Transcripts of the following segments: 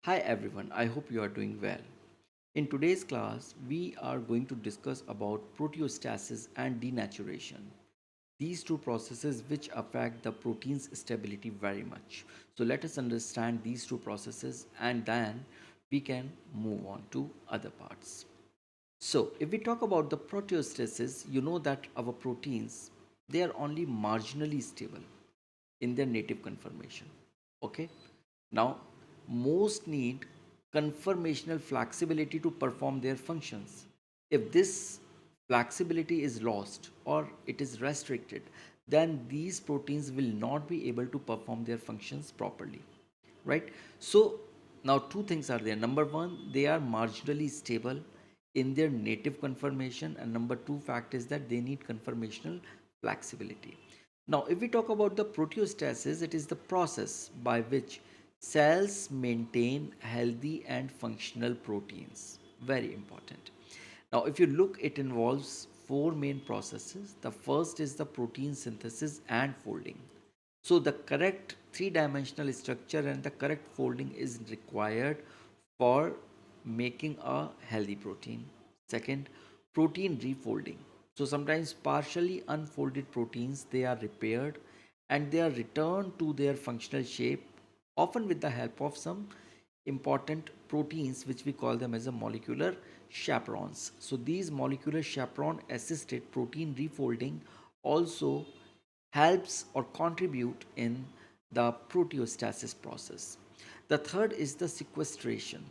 Hi everyone, I hope you are doing well. In today's class, we are going to discuss about proteostasis and denaturation. These two processes which affect the protein's stability very much. So let us understand these two processes and then we can move on to other parts. So if we talk about the proteostasis, you know that our proteins, they are only marginally stable in their native conformation. Okay. Now, most need conformational flexibility to perform their functions. If this flexibility is lost or it is restricted, then these proteins will not be able to perform their functions properly. Right? So, now two things are there. Number one, they are marginally stable in their native conformation, and number two fact is that they need conformational flexibility. Now, if we talk about the proteostasis, it is the process by which cells maintain healthy and functional proteins. Very important. Now, if you look, it involves four main processes. The first is the protein synthesis and folding. So, the correct three-dimensional structure and the correct folding is required for making a healthy protein. Second, protein refolding. So sometimes partially unfolded proteins, they are repaired and they are returned to their functional shape, often with the help of some important proteins which we call them as a molecular chaperones. So these molecular chaperone assisted protein refolding also helps or contribute in the proteostasis process. The third is the sequestration.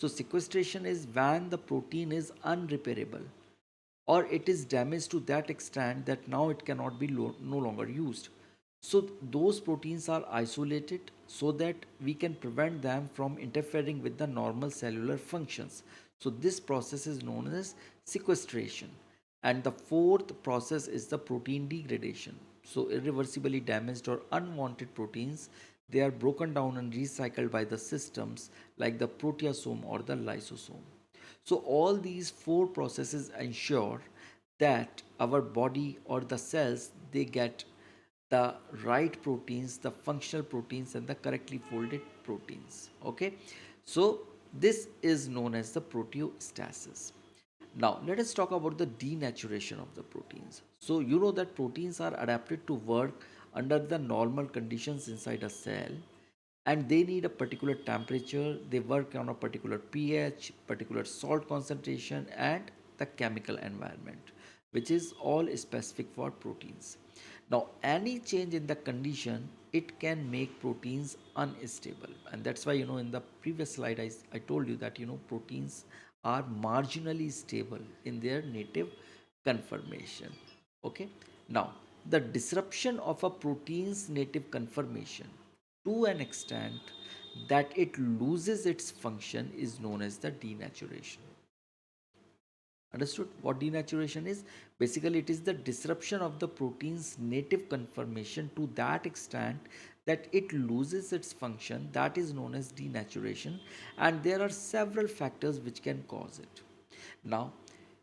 So sequestration is when the protein is unrepairable or it is damaged to that extent that now it cannot be no longer used. So those proteins are isolated so that we can prevent them from interfering with the normal cellular functions. So this process is known as sequestration. And the fourth process is the protein degradation. So irreversibly damaged or unwanted proteins, they are broken down and recycled by the systems like the proteasome or the lysosome. So all these four processes ensure that our body or the cells they get the right proteins, the functional proteins and the correctly folded proteins. Okay. So this is known as the proteostasis. Now, let us talk about the denaturation of the proteins. So, you know that proteins are adapted to work under the normal conditions inside a cell and they need a particular temperature, they work on a particular pH, particular salt concentration, and the chemical environment, which is all specific for proteins. Now, any change in the condition it can make proteins unstable, and that's why in the previous slide I told you that proteins are marginally stable in their native conformation. Okay, now the disruption of a protein's native conformation to an extent that it loses its function is known as the denaturation. Understood what denaturation is? Basically, it is the disruption of the protein's native conformation to that extent that it loses its function. That is known as denaturation, and there are several factors which can cause it. Now,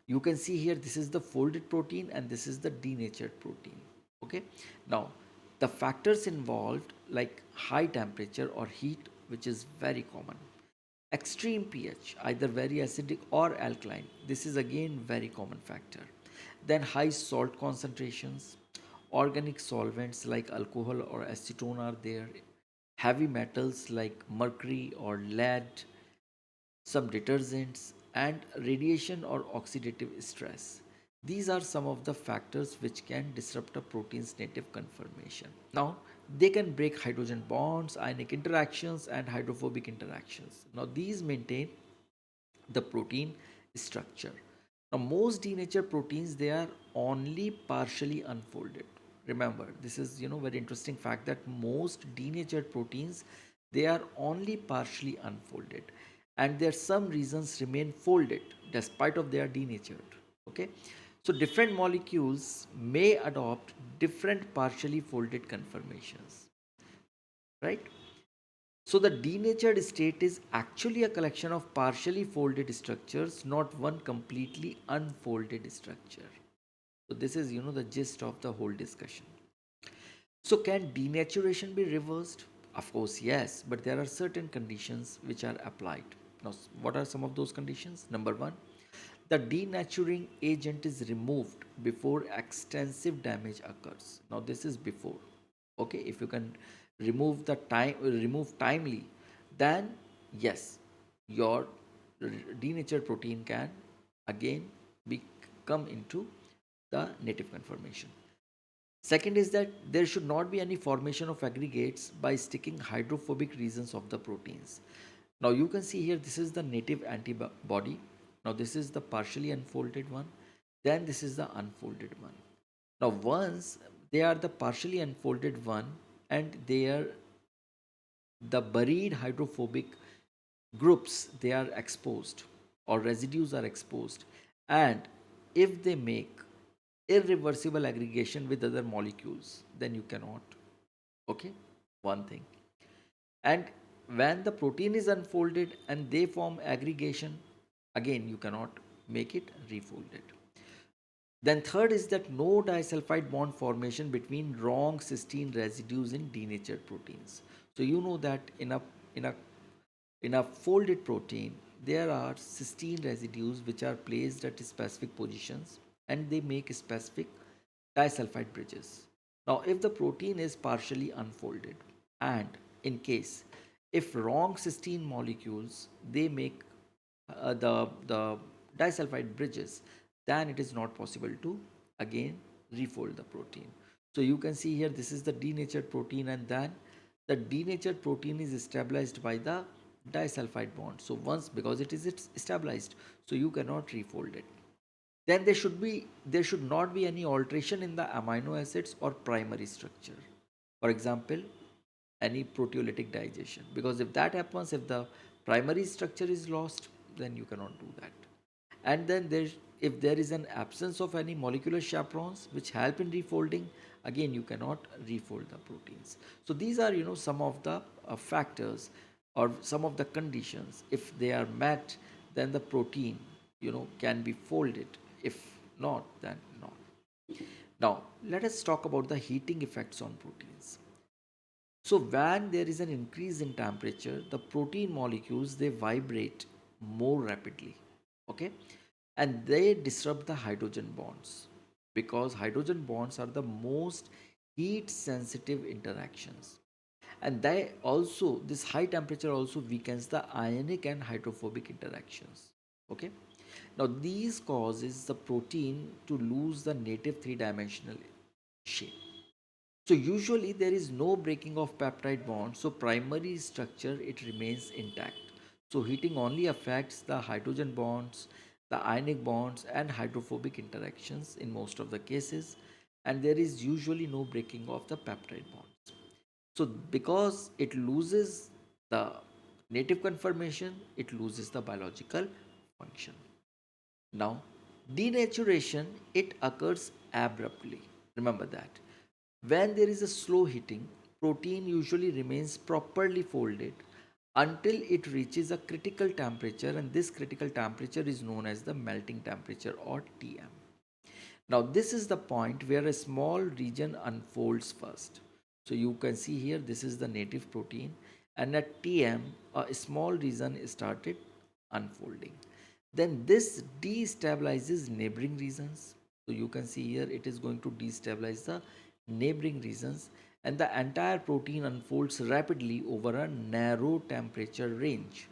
you can see here this is the folded protein and this is the denatured protein. Okay. Now, the factors involved like high temperature or heat, which is very common, extreme pH, either very acidic or alkaline, this is again very common factor, then high salt concentrations, organic solvents like alcohol or acetone are there, heavy metals like mercury or lead, some detergents, and radiation or oxidative stress. These are some of the factors which can disrupt a protein's native conformation. Now, they can break hydrogen bonds, ionic interactions, and hydrophobic interactions. Now, these maintain the protein structure. Now, most denatured proteins they are only partially unfolded. Remember, this is very interesting fact that most denatured proteins they are only partially unfolded, and there some reasons remain folded despite of they are denatured. Okay, so different molecules may adopt different partially folded conformations, right? So the denatured state is actually a collection of partially folded structures, not one completely unfolded structure. So this is the gist of the whole discussion. So can denaturation be reversed? Of course, yes, but there are certain conditions which are applied. Now, what are some of those conditions? Number one, the denaturing agent is removed before extensive damage occurs. Now, this is before. Okay, if you can remove timely, then yes, your denatured protein can again be come into the native conformation. Second is that there should not be any formation of aggregates by sticking hydrophobic regions of the proteins. Now you can see here this is the native antibody. Now this is the partially unfolded one. Then this is the unfolded one. Now once they are the partially unfolded one and they are the buried hydrophobic groups, they are exposed or residues are exposed, and if they make irreversible aggregation with other molecules, then you cannot. Okay, one thing. And when the protein is unfolded and they form aggregation, again you cannot make it refolded. Then third is that no disulfide bond formation between wrong cysteine residues in denatured proteins. So you know that in a in a folded protein there are cysteine residues which are placed at specific positions and they make specific disulfide bridges. Now, if the protein is partially unfolded, and in case if wrong cysteine molecules they make the disulfide bridges, then it is not possible to again refold the protein. So you can see here this is the denatured protein, and then the denatured protein is stabilized by the disulfide bond. So once because it's stabilized, so you cannot refold it. Then there should not be any alteration in the amino acids or primary structure. For example, any proteolytic digestion, because if that happens, if the primary structure is lost, then you cannot do that. And then if there is an absence of any molecular chaperones which help in refolding, again you cannot refold the proteins. So these are some of the factors or some of the conditions. If they are met, then the protein can be folded. If not, then not. Now let us talk about the heating effects on proteins. So when there is an increase in temperature, the protein molecules they vibrate more rapidly. Okay, and they disrupt the hydrogen bonds, because hydrogen bonds are the most heat sensitive interactions, and they also this high temperature also weakens the ionic and hydrophobic interactions. Okay, now these causes the protein to lose the native three-dimensional shape. So usually there is no breaking of peptide bonds, so primary structure it remains intact. So heating only affects the hydrogen bonds, the ionic bonds and hydrophobic interactions in most of the cases, and there is usually no breaking of the peptide bonds. So because it loses the native conformation, it loses the biological function. Now, denaturation it occurs abruptly. Remember that. When there is a slow heating, protein usually remains properly folded until it reaches a critical temperature, and this critical temperature is known as the melting temperature or Tm. Now this is the point where a small region unfolds first. So you can see here this is the native protein, and at Tm a small region started unfolding. Then this destabilizes neighboring regions. So you can see here it is going to destabilize the neighboring regions, and the entire protein unfolds rapidly over a narrow temperature range.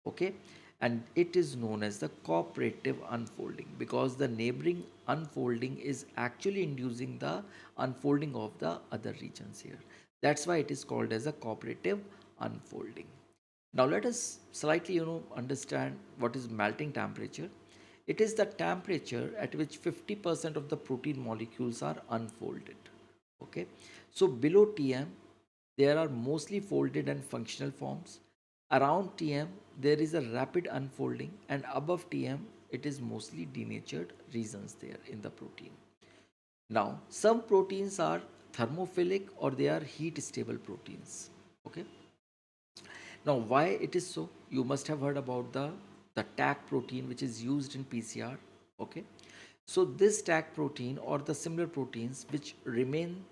Okay, and it is known as the cooperative unfolding, because the neighboring unfolding is actually inducing the unfolding of the other regions here. That's why it is called as a cooperative unfolding. Now let us slightly understand what is melting temperature. It is the temperature at which 50% of the protein molecules are unfolded. Okay, so below Tm there are mostly folded and functional forms. Around Tm there is a rapid unfolding, and above Tm it is mostly denatured regions there in the protein. Now some proteins are thermophilic or they are heat stable proteins. Okay, now why it is so? You must have heard about the tag protein which is used in PCR. Okay, so this tag protein or the similar proteins which remain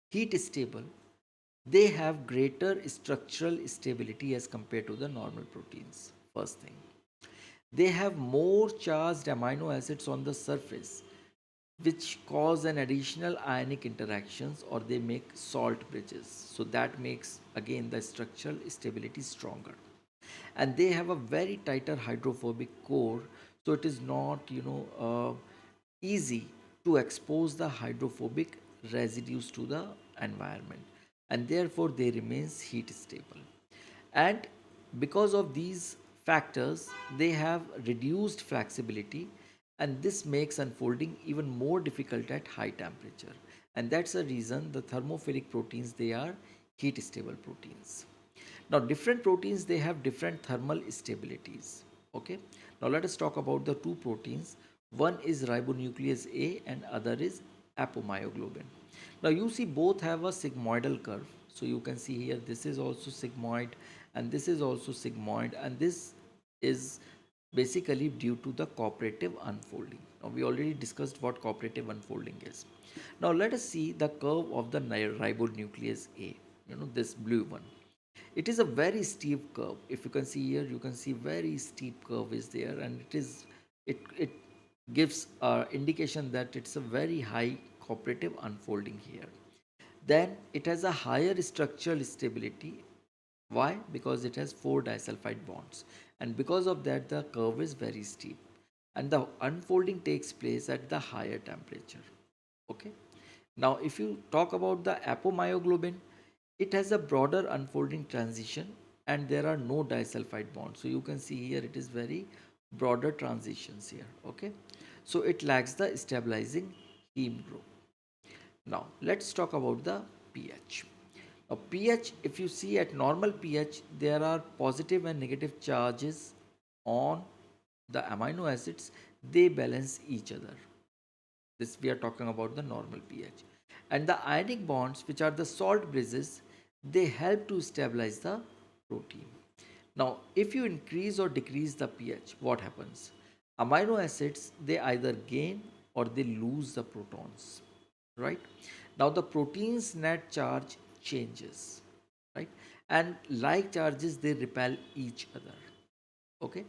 heat stable, they have greater structural stability as compared to the normal proteins. First thing, they have more charged amino acids on the surface, which cause an additional ionic interactions, or they make salt bridges. So that makes again the structural stability stronger. And they have a very tighter hydrophobic core, so it is not easy to expose the hydrophobic residues to the environment, and therefore they remains heat stable. And because of these factors, they have reduced flexibility, and this makes unfolding even more difficult at high temperature. And that's the reason the thermophilic proteins, they are heat stable proteins. Now different proteins, they have different thermal stabilities. Okay. Now let us talk about the two proteins. One is ribonuclease A and other is apomyoglobin. Now you see both have a sigmoidal curve. So you can see here this is also sigmoid and this is also sigmoid, and this is basically due to the cooperative unfolding. Now we already discussed what cooperative unfolding is. Now let us see the curve of the ribonuclease A, this blue one. It is a very steep curve. If you can see here, you can see very steep curve is there, and it gives indication that it's a very high cooperative unfolding here. Then it has a higher structural stability. Why? Because it has 4 disulfide bonds, and because of that the curve is very steep, and the unfolding takes place at the higher temperature. Okay. Now if you talk about the apomyoglobin, it has a broader unfolding transition and there are no disulfide bonds. So you can see here it is very broader transitions here. Okay. So it lacks the stabilizing heme group. Now let's talk about the pH. A pH, if you see at normal pH, there are positive and negative charges on the amino acids. They balance each other. This we are talking about the normal pH. And the ionic bonds, which are the salt bridges, they help to stabilize the protein. Now, if you increase or decrease the pH, what happens? Amino acids, they either gain or they lose the protons, right? Now, the protein's net charge changes, right? And like charges, they repel each other, okay?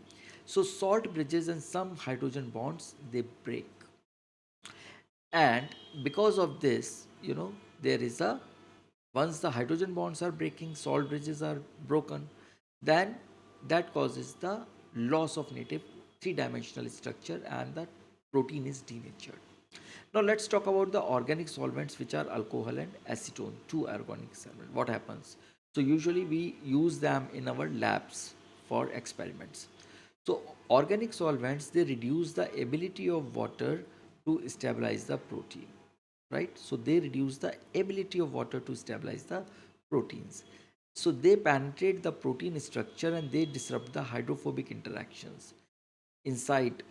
So, salt bridges and some hydrogen bonds, they break, and because of this, there is a, once the hydrogen bonds are breaking, salt bridges are broken, then that causes the loss of native three-dimensional structure and the protein is denatured. Now let's talk about the organic solvents, which are alcohol and acetone, two organic solvents. What happens? So usually we use them in our labs for experiments. So organic solvents, they reduce the ability of water to stabilize the protein, right? So they reduce the ability of water to stabilize the proteins. So they penetrate the protein structure and they disrupt the hydrophobic interactions inside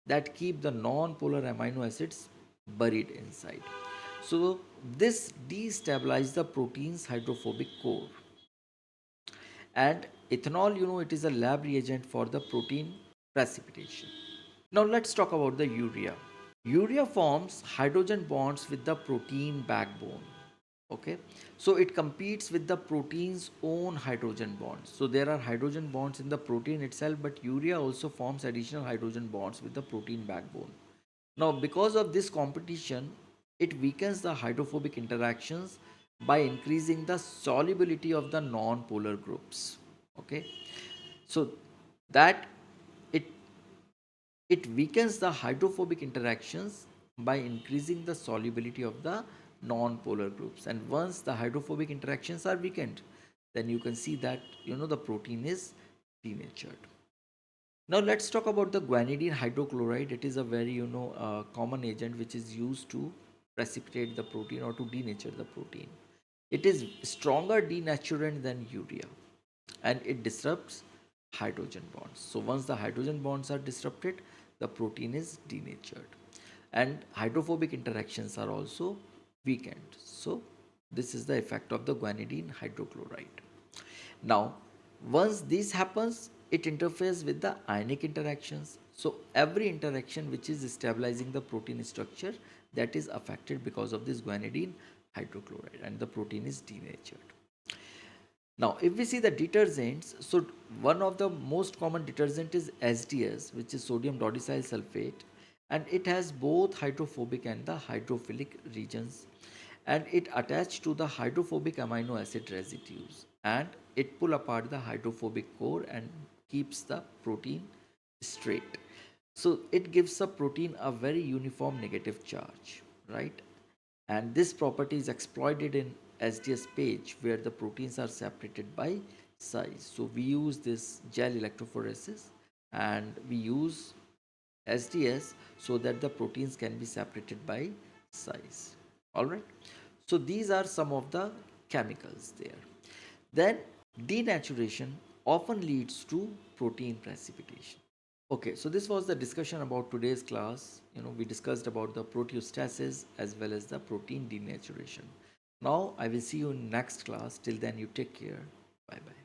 that keep the non-polar amino acids buried inside. So this destabilizes the protein's hydrophobic core. And ethanol, it is a lab reagent for the protein precipitation. Now let's talk about the urea. Urea forms hydrogen bonds with the protein backbone. Okay, so it competes with the protein's own hydrogen bonds. So there are hydrogen bonds in the protein itself, but urea also forms additional hydrogen bonds with the protein backbone. Now, because of this competition, it weakens the hydrophobic interactions by increasing the solubility of the non-polar groups. Okay, so that it it weakens the hydrophobic interactions by increasing the solubility of the non-polar groups. And once the hydrophobic interactions are weakened, then you can see that the protein is denatured. Now let's talk about the guanidine hydrochloride. It is a very common agent which is used to precipitate the protein or to denature the protein. It is stronger denaturant than urea, and it disrupts hydrogen bonds. So once the hydrogen bonds are disrupted, the protein is denatured, and hydrophobic interactions are also weakened. So this is the effect of the guanidine hydrochloride. Now, once this happens, it interferes with the ionic interactions. So every interaction which is stabilizing the protein structure, that is affected because of this guanidine hydrochloride, and the protein is denatured. Now, if we see the detergents, so one of the most common detergent is SDS, which is sodium dodecyl sulfate, and it has both hydrophobic and the hydrophilic regions, and it attached to the hydrophobic amino acid residues, and it pull apart the hydrophobic core and keeps the protein straight. So it gives the protein a very uniform negative charge, right? And this property is exploited in SDS page where the proteins are separated by size. So we use this gel electrophoresis and we use SDS so that the proteins can be separated by size. All right. So these are some of the chemicals there. Then denaturation often leads to protein precipitation. Okay, so this was the discussion about today's class. We discussed about the proteostasis as well as the protein denaturation. Now I will see you in next class. Till then, you take care. Bye bye.